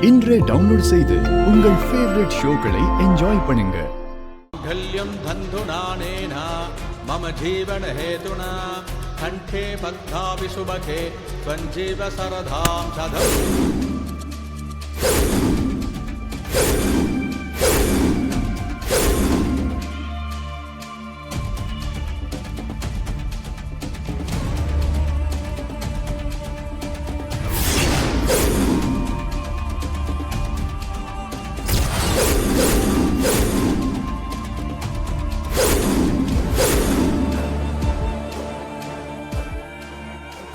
இன்றே டவுன்லோட் செய்து உங்கள் ஃபேவரட் ஷோக்களை என்ஜாய் பண்ணுங்க. கல்யம் தந்துநானேனா மம ஜீவன ஹேதுனா கண்டே பத்தாபி சுபகே ஸ்வஞ்சீவ சரதாம் சதம்.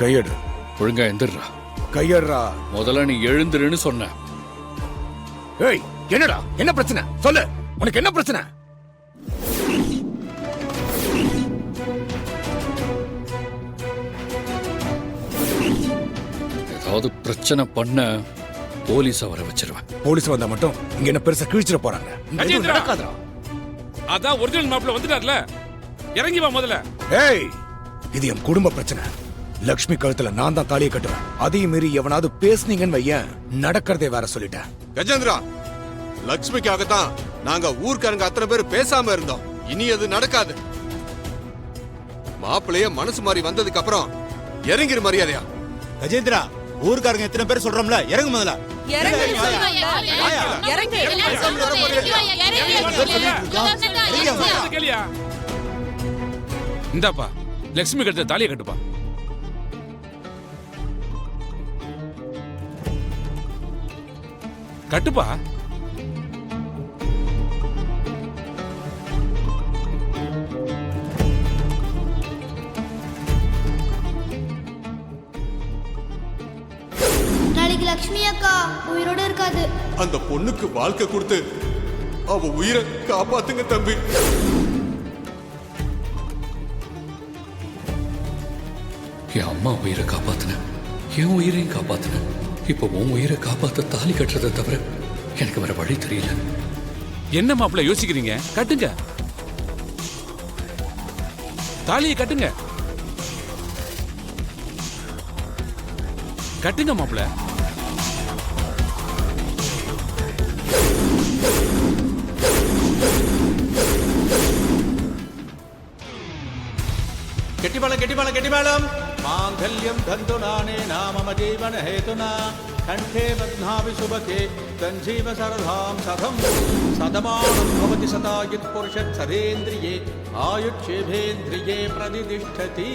கையெடு. ஒழுங்கா எந்திரா. கையடுறா. முதல்ல நீ எழுந்துருன்னு சொன்ன. ஏய், என்னடா என்ன பிரச்சனை சொல்லு, உனக்கு என்ன பிரச்சனை? ஏதாவது பிரச்சனை பண்ண போலீஸ வர வச்சிருவேன். போலீஸ் வந்தா மட்டும் இங்க என்ன பெருசா கிழிச்சிட போறாங்க. நடக்காதா? அதான் ஒரிஜினல் மாப்ள வந்துட்டார்ல, இறங்கி வா முதல்ல. ஏய், இது என் குடும்ப பிரச்சனை. லக்ஷ்மி கழுத்துல நான் தான் தாலியை கட்டுவேன். அதையும் மீறி எவனாவது பேசுனீங்கன்னு வையன், நடக்கிறதே வேற சொல்லிட்டேன். கஜேந்திரா, லக்ஷ்மிக்காகத்தான் நாங்க ஊர்க்காரங்க அத்தனை பேர் பேசாம இருந்தோம். இனி அது நடக்காது. மாப்பிள்ளைய மனசு மாறி வந்ததுக்கு அப்புறம் இறங்கிரு மரியாதையா. கஜேந்திரா, ஊர்க்காரங்க எத்தனை பேர் சொல்றோம்ல, இறங்கு முதல்ல. இந்தாப்பா, லட்சுமி கட்ட தாலியை கட்டுப்பா. கட்டுப்பா. நாளைக்கு லக்ஷ்மி அக்கா உயிரோட இருக்காது. அந்த பொண்ணுக்கு வாழ்க்கை கொடுத்து அவ உயிரை காப்பாத்துங்க தம்பி. என் அம்மா உயிரை காப்பாத்தின, என் உயிரையும் காப்பாத்தின. இப்போ உன் உயிரை காப்பாத்த தாலி கட்டுறதை தவிர எனக்கு வேற வழி தெரியல. என்ன மாப்பிள்ள யோசிக்கிறீங்க? கட்டுங்க, தாலியை கட்டுங்க. கட்டுங்க மாப்பிள்ள. கெட்டிபாலம் கெட்டிபாலம் கெட்டிபாலம். மாங்கல்யம் தந்துநானேனா மம ஜீவன ஹேதுனா கண்டே பத்மாபி சுபகே ஸ்வஞ்சீவ சரதாம் சதம். சதமானம் பவதி சதாயுத் புருஷத் சதேந்திரியே ஆயுட்சேபேந்திரியே பிரதிதிஷ்டதி.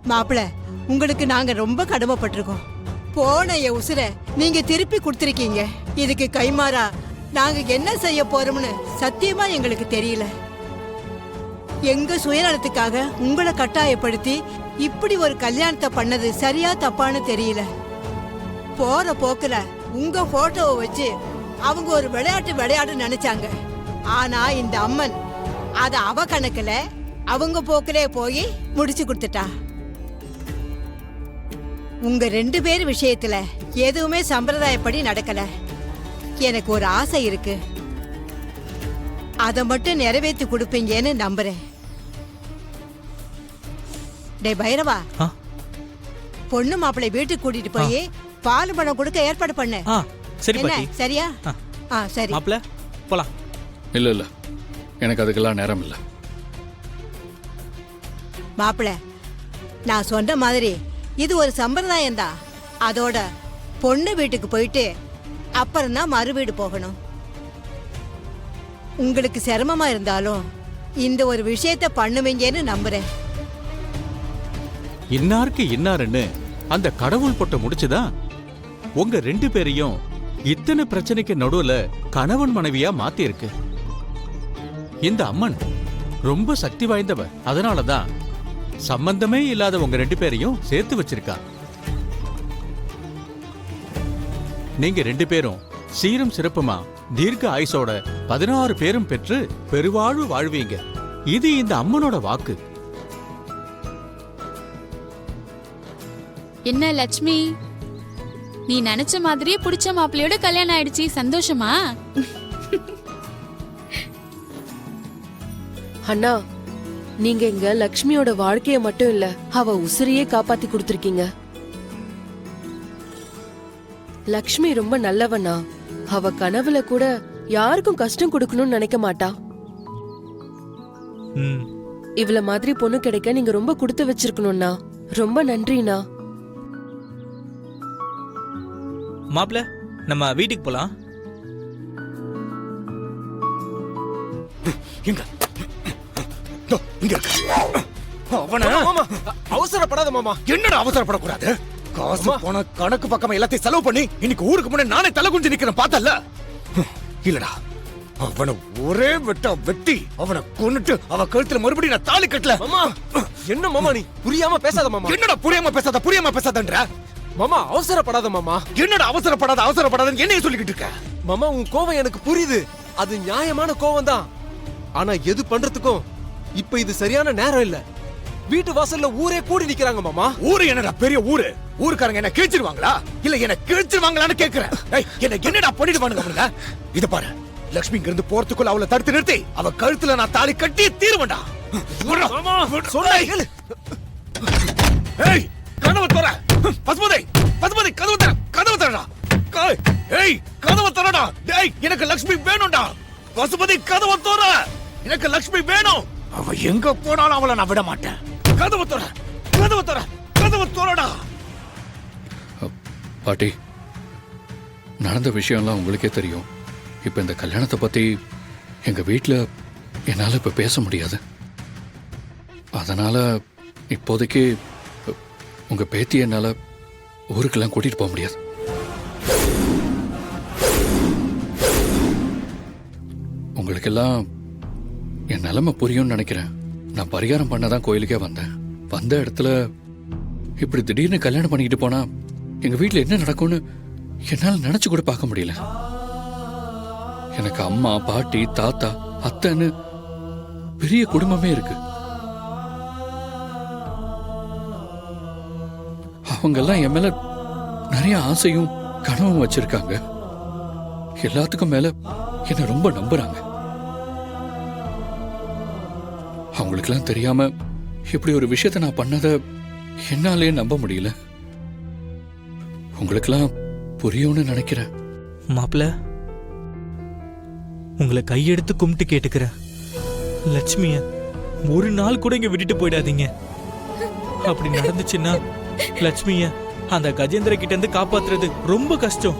மாப்பிள, உங்களுக்கு நாங்க ரொம்ப கடமைப்பட்டிருக்கோம். போன என் உசுர நீங்க திருப்பி கொடுத்திருக்கீங்க. இதுக்கு கைமாறா நாங்க என்ன செய்ய போறோம்னு சத்தியமா எங்களுக்கு தெரியல. எங்க சுயநலத்துக்காக உங்களை கட்டாயப்படுத்தி இப்படி ஒரு கல்யாணத்தை பண்ணது சரியா தப்பான்னு தெரியல. போற போக்குல உங்க போட்டோவை வச்சு அவங்க ஒரு விளையாட்டு நினைச்சாங்க. ஆனா இந்த அம்மன் அத அவ கணக்குல அவங்க போக்குலே போய் முடிச்சு கொடுத்துட்டா. உங்க 2 பேர் விஷயத்துல எதுவுமே சம்பிரதாயப்படி நடக்கல. எனக்கு ஒரு ஆசை இருக்கு, அதை மட்டும் நிறைவேற்றி கொடுப்பீங்கன்னு நம்புறேன். டே பைரவா, பொண்ணு மாப்பிள்ளை வீட்டுக்கு கூட்டிட்டு போய் பால் பணம் கொடுக்க ஏற்பாடு பண்ணு. என்ன, சரியா? சரி மாப்ள, போலாம். இல்ல இல்ல, எனக்கு அதுக்கெல்லாம் நேரம் இல்ல. மாப்பிள்ள, நான் சொன்ன மாதிரி இது ஒரு சம்பிரதாயம் தான். அதோட பொண்ணு வீட்டுக்கு போயிட்டு அப்புறம் தான் மறு வீடு போகணும். உங்களுக்கு சிரமமா இருந்தாலும் இந்த ஒரு விஷயத்த பண்ணுவீங்கன்னு நம்புறேன். இன்னாருக்கு இன்னாருன்னு அந்த கடவுள் போட்ட முடிச்சுதான் உங்க 2 பேரையும் இத்தனை பிரச்சனைக்கு நடுவுல கணவன் மனைவியா மாத்தி இருக்கு. இந்த அம்மன் ரொம்ப சக்தி வாய்ந்தவ. அதனாலதான் சம்பந்தமே இல்லாத உங்க 2 பேரையும் சேர்த்து வச்சிருக்கா. நீங்க 2 பேரும் சீரும் சிறப்புமா தீர்க்க ஆயுசோட 16 பேரும் பெற்று பெருவாழ்வு வாழ்வீங்க. இது இந்த அம்மனோட வாக்கு. என்ன லட்சுமி, நீ நினைச்ச மாதிரியே பிடிச்ச மாப்பிள்ளையோட கல்யாணம் ஆயிடுச்சு, சந்தோஷமா? அண்ணா, நீங்க இங்க லக்ஷ்மியோட வாழ்க்கைய மட்டும் இல்ல, அவ உசிரையே காப்பாத்தி கொடுத்திருக்கீங்க. லக்ஷ்மி ரொம்ப நல்லவனா. அவ கனவுல கூட யாருக்கும் கஷ்டம் கொடுக்கணும்னு நினைக்க மாட்டா. இவள மாதிரி பொண்ணு கிடைக்க நீங்க ரொம்ப கொடுத்து வச்சிருக்கணும்னா. ரொம்ப நன்றிண்ணா. மாப்ள, நம்ம வீட்டுக்கு போலாம். எங்க தோ, இங்க இருக்க. அவன அவசரப்படாத மாமா. என்னடா அவசரப்படக்கூடாது? காசு போன கணக்கு பக்கமா எல்லாத்தையும் செலவு பண்ணி இன்னைக்கு ஊருக்கு முன்னாடி நானே தலை குஞ்சு நிக்கிறேன், பார்த்தல? இல்லடா, அவனை ஒரே வெட்டி அவனை கொன்னுட்டு அவ கழுத்துல மறுபடியும் நான் தாலி கட்டல. மாமா, என்ன மாமா நீ புரியாம பேசாத மாமா. என்னடா புரியாம பேசாதன்ற? மாமா அவசரப்படாத மாமா. என்னடா அவசரப்படாதன்னு என்னைய சொல்லிக்கிட்டு இருக்க? மாமா, உன் கோவம் எனக்கு புரியுது. அது நியாயமான கோவம் தான். ஆனா எது பண்றதுக்கும் இப்ப இது சரியான நேரம் இல்ல. வீட்டு வாசல்ல ஊரே கூடி நிக்கிறாங்க மாமா. ஊரு என்னடா பெரிய ஊரு? ஊருக்காரங்க என்ன கிழிச்சிருவாங்களா? இல்ல என்ன கிழிச்சிருவாங்களான்னு கேக்குறேன். என்ன என்னடா பண்ணிடுவானுங்க அவனுங்க? இத பாரு, லட்சுமி இங்க இருந்து போறதுக்குள்ள அவளை தடுத்து நிறுத்தி அவ கழுத்துல நான் தாலி கட்டி தீருவேன்டா. சொன்னா கேளு. ஏய், கதவை தர. பசுபதி கதவை தரடா. ஏய், கதவை தரடா. டேய், எனக்கு லட்சுமி வேணும்டா. பசுபதி கதவை தர. எனக்கு லட்சுமி வேணும். அவ எங்க போனாலும் அவளை நான் விட மாட்டேன். கதவை தரடா. பாட்டி, நடந்த விஷயம்லாம் உங்களுக்கே தெரியும். இப்ப இந்த கல்யாணத்தை பத்தி எங்க வீட்டுல என்னால இப்ப பேச முடியாது. அதனால இப்போதைக்கு உங்க பேத்தி என்னால ஊருக்கெல்லாம் கூட்டிட்டு போக முடியாது. உங்களுக்கெல்லாம் என் நிலைமை புரியும்னு நினைக்கிறேன். நான் பரிகாரம் பண்ணதான் கோயிலுக்கே வந்தேன். வந்த இடத்துல இப்படி திடீர்னு கல்யாணம் பண்ணிக்கிட்டு போனா எங்க வீட்டுல என்ன நடக்கும்னு என்னால நினைச்சு கூட பார்க்க முடியல. எனக்கு அம்மா, பாட்டி, தாத்தா, அத்தைன்னு பெரிய குடும்பமே இருக்கு. அவங்க எல்லாம் என் மேல நிறைய ஆசையும் கனவும் வச்சிருக்காங்க. எல்லாத்துக்கும் மேல என்ன ரொம்ப நம்புறாங்க. அவங்களுக்கெல்லாம் தெரியாம இப்படி ஒரு விஷயத்தை நான் பண்ணத என்னாலே நம்ப முடியல. உங்களுக்கெல்லாம் புரியும்னு நினைக்கிறேன். மாப்ள, உங்களை கையெடுத்து கும்பிட்டு கேட்டுக்கிறேன். லட்சுமிய ஒரு நாள் கூட இங்க விட்டுட்டு போயிடாதீங்க. அப்படி நடந்துச்சுன்னா லட்சுமிய அந்த கஜேந்திர கிட்ட இருந்து காப்பாத்துறது ரொம்ப கஷ்டம்.